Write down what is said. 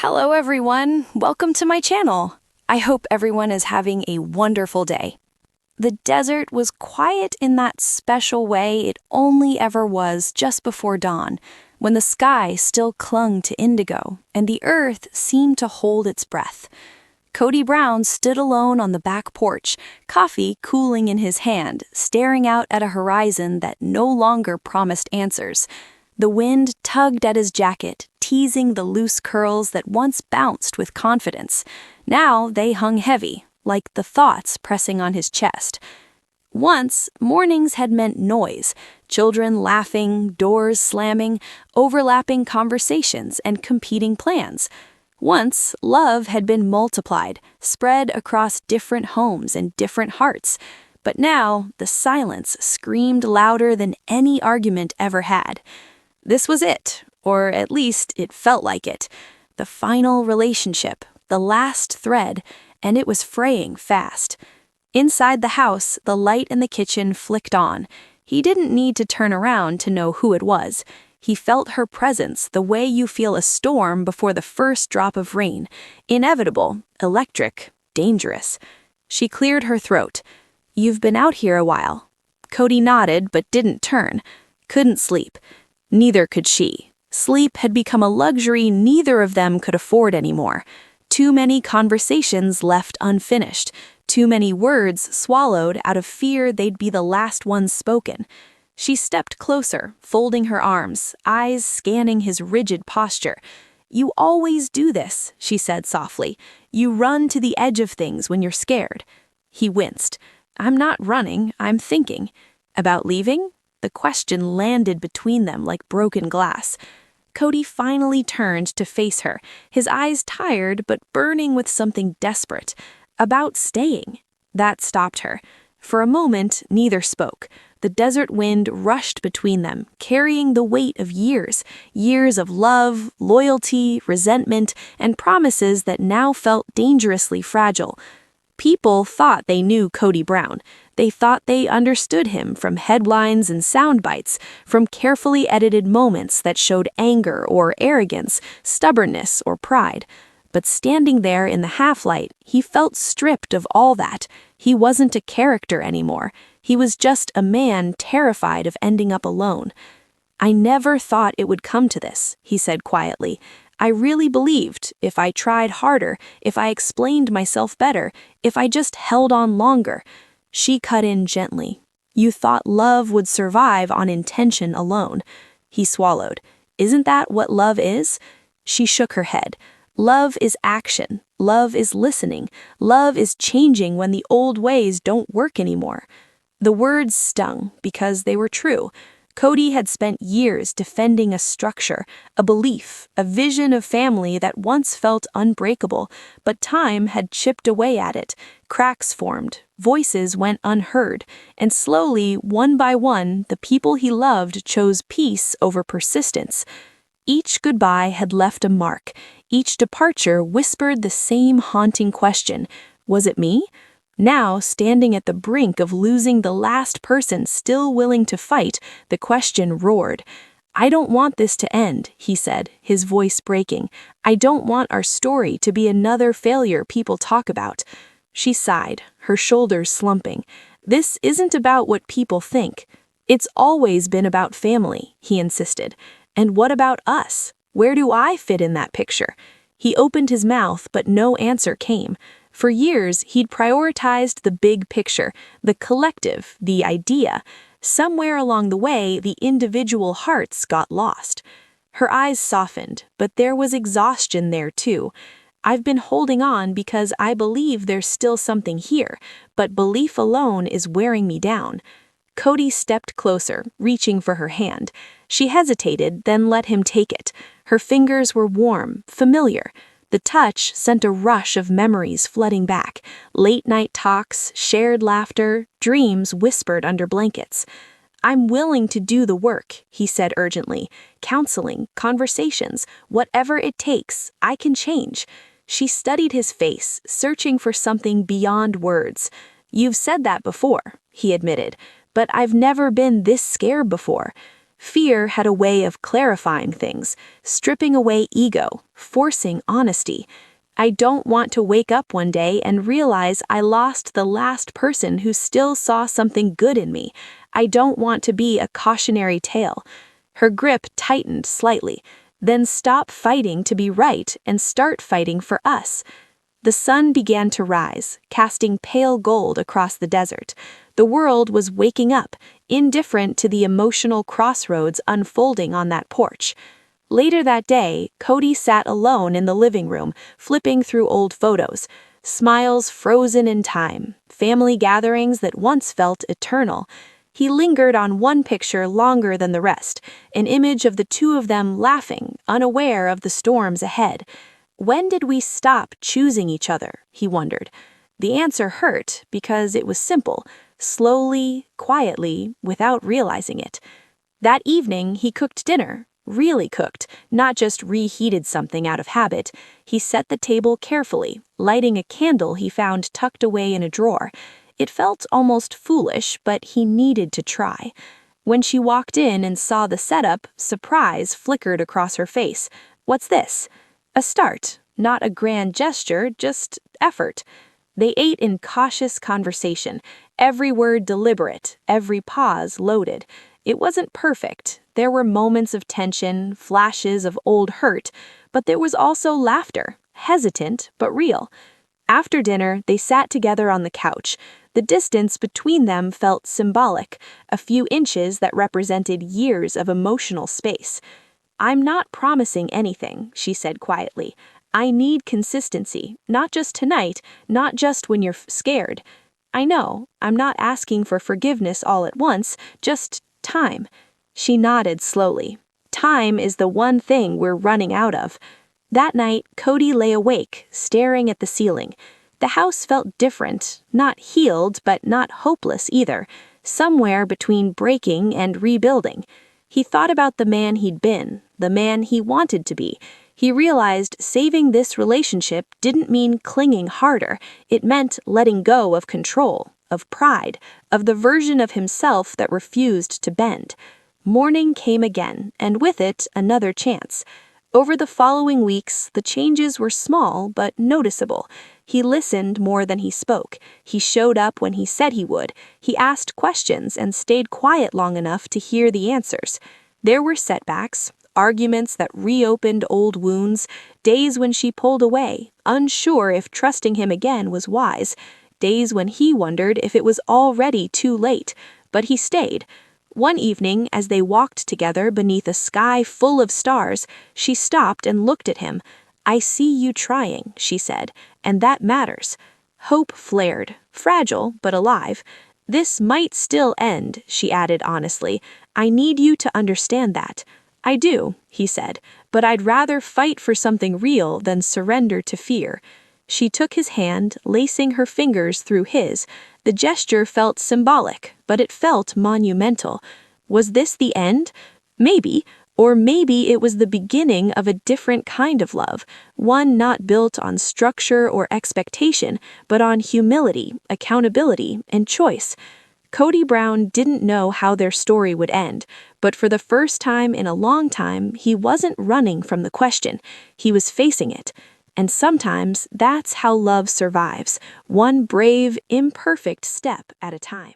Hello everyone, welcome to my channel. I hope everyone is having a wonderful day. The desert was quiet in that special way it only ever was just before dawn, when the sky still clung to indigo and the earth seemed to hold its breath. Kody Brown stood alone on the back porch, coffee cooling in his hand, staring out at a horizon that no longer promised answers. The wind tugged at his jacket, teasing the loose curls that once bounced with confidence. Now they hung heavy, like the thoughts pressing on his chest. Once, mornings had meant noise, children laughing, doors slamming, overlapping conversations and competing plans. Once, love had been multiplied, spread across different homes and different hearts. But now, the silence screamed louder than any argument ever had. This was it, or at least it felt like it. The final relationship, the last thread, and it was fraying fast. Inside the house, the light in the kitchen flicked on. He didn't need to turn around to know who it was. He felt her presence the way you feel a storm before the first drop of rain. Inevitable, electric, dangerous. She cleared her throat. "You've been out here a while." Kody nodded but didn't turn. Couldn't sleep. Neither could she. Sleep had become a luxury neither of them could afford anymore. Too many conversations left unfinished. Too many words swallowed out of fear they'd be the last ones spoken. She stepped closer, folding her arms, eyes scanning his rigid posture. "You always do this," she said softly. "You run to the edge of things when you're scared." He winced. "I'm not running, I'm thinking." "About leaving?" The question landed between them like broken glass. Kody finally turned to face her, his eyes tired but burning with something desperate. About staying. That stopped her. For a moment, neither spoke. The desert wind rushed between them, carrying the weight of years. Years of love, loyalty, resentment, and promises that now felt dangerously fragile. People thought they knew Kody Brown. They thought they understood him from headlines and sound bites, from carefully edited moments that showed anger or arrogance, stubbornness or pride. But standing there in the half-light, he felt stripped of all that. He wasn't a character anymore. He was just a man terrified of ending up alone. "I never thought it would come to this," he said quietly. "I really believed, if I tried harder, if I explained myself better, if I just held on longer." She cut in gently. "You thought love would survive on intention alone." He swallowed. "Isn't that what love is?" She shook her head. "Love is action. Love is listening. Love is changing when the old ways don't work anymore." The words stung because they were true. Kody had spent years defending a structure, a belief, a vision of family that once felt unbreakable, but time had chipped away at it. Cracks formed, voices went unheard, and slowly, one by one, the people he loved chose peace over persistence. Each goodbye had left a mark. Each departure whispered the same haunting question: was it me? Now, standing at the brink of losing the last person still willing to fight, the question roared. "I don't want this to end," he said, his voice breaking. "I don't want our story to be another failure people talk about." She sighed, her shoulders slumping. "This isn't about what people think. It's always been about family," he insisted. "And what about us? Where do I fit in that picture?" He opened his mouth, but no answer came. For years, he'd prioritized the big picture, the collective, the idea. Somewhere along the way, the individual hearts got lost. Her eyes softened, but there was exhaustion there too. "I've been holding on because I believe there's still something here, but belief alone is wearing me down." Kody stepped closer, reaching for her hand. She hesitated, then let him take it. Her fingers were warm, familiar. The touch sent a rush of memories flooding back. Late-night talks, shared laughter, dreams whispered under blankets. "I'm willing to do the work," he said urgently. "Counseling, conversations, whatever it takes, I can change." She studied his face, searching for something beyond words. "You've said that before," he admitted, "but I've never been this scared before." Fear had a way of clarifying things, stripping away ego, forcing honesty. I don't want to wake up one day and realize I lost the last person who still saw something good in me. I don't want to be a cautionary tale. Her grip tightened slightly, then stop fighting to be right and start fighting for us. The sun began to rise, casting pale gold across the desert. The world was waking up, indifferent to the emotional crossroads unfolding on that porch. Later that day, Kody sat alone in the living room, flipping through old photos. Smiles frozen in time, family gatherings that once felt eternal. He lingered on one picture longer than the rest, an image of the two of them laughing, unaware of the storms ahead. When did we stop choosing each other, he wondered. The answer hurt because it was simple, slowly, quietly, without realizing it. That evening, he cooked dinner. Really cooked, not just reheated something out of habit. He set the table carefully, lighting a candle he found tucked away in a drawer. It felt almost foolish, but he needed to try. When she walked in and saw the setup, surprise flickered across her face. What's this? A start, not a grand gesture, just effort. They ate in cautious conversation, every word deliberate, every pause loaded. It wasn't perfect. There were moments of tension, flashes of old hurt, but there was also laughter, hesitant but real. After dinner, they sat together on the couch. The distance between them felt symbolic, a few inches that represented years of emotional space. "I'm not promising anything," she said quietly. "I need consistency, not just tonight, not just when you're scared. I know, I'm not asking for forgiveness all at once, just time." She nodded slowly. Time is the one thing we're running out of. That night, Kody lay awake, staring at the ceiling. The house felt different, not healed, but not hopeless either, somewhere between breaking and rebuilding. He thought about the man he'd been, the man he wanted to be. He realized saving this relationship didn't mean clinging harder. It meant letting go of control, of pride, of the version of himself that refused to bend. Morning came again, and with it, another chance. Over the following weeks, the changes were small but noticeable. He listened more than he spoke. He showed up when he said he would. He asked questions and stayed quiet long enough to hear the answers. There were setbacks, arguments that reopened old wounds, days when she pulled away, unsure if trusting him again was wise, days when he wondered if it was already too late, but he stayed. One evening, as they walked together beneath a sky full of stars, she stopped and looked at him. "I see you trying," she said, "and that matters." Hope flared, fragile but alive. "This might still end," she added honestly. "I need you to understand that." "I do," he said, "but I'd rather fight for something real than surrender to fear." She took his hand, lacing her fingers through his. The gesture felt symbolic, but it felt monumental. Was this the end? Maybe. Or maybe it was the beginning of a different kind of love, one not built on structure or expectation, but on humility, accountability, and choice. Kody Brown didn't know how their story would end, but for the first time in a long time, he wasn't running from the question. He was facing it. And sometimes that's how love survives, one brave, imperfect step at a time.